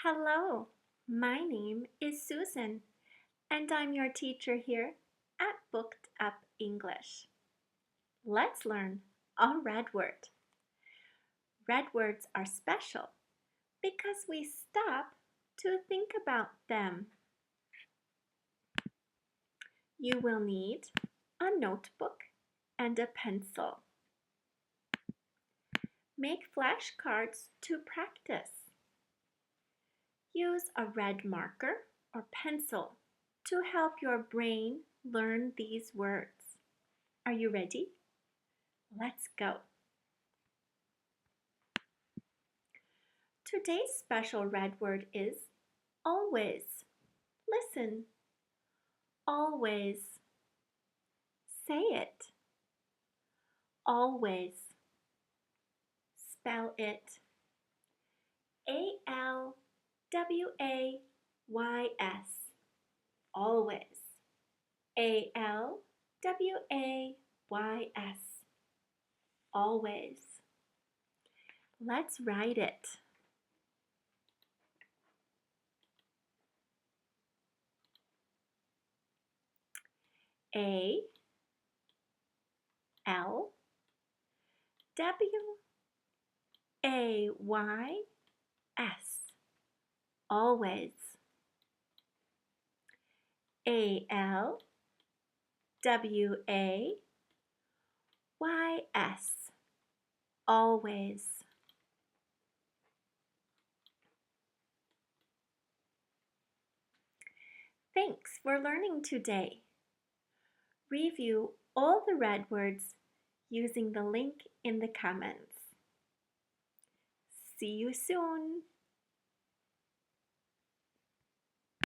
Hello, my name is Susan, and I'm your teacher here at Booked Up English. Let's learn a red word. Red words are special because we stop to think about them. You will need a notebook and a pencil. Make flashcards to practice. Use a red marker or pencil to help your brain learn these words. Are you ready? Let's go. Today's special red word is always. Listen. Always. Say it. Always. Spell it. A-L-W-A-Y-S. Always. A-L-W-A-Y-S. Always. Let's write it. A L W A Y S. Always. A L W A Y S. Always. Thanks for learning today. Review all the red words using the link in the comments. See you soon!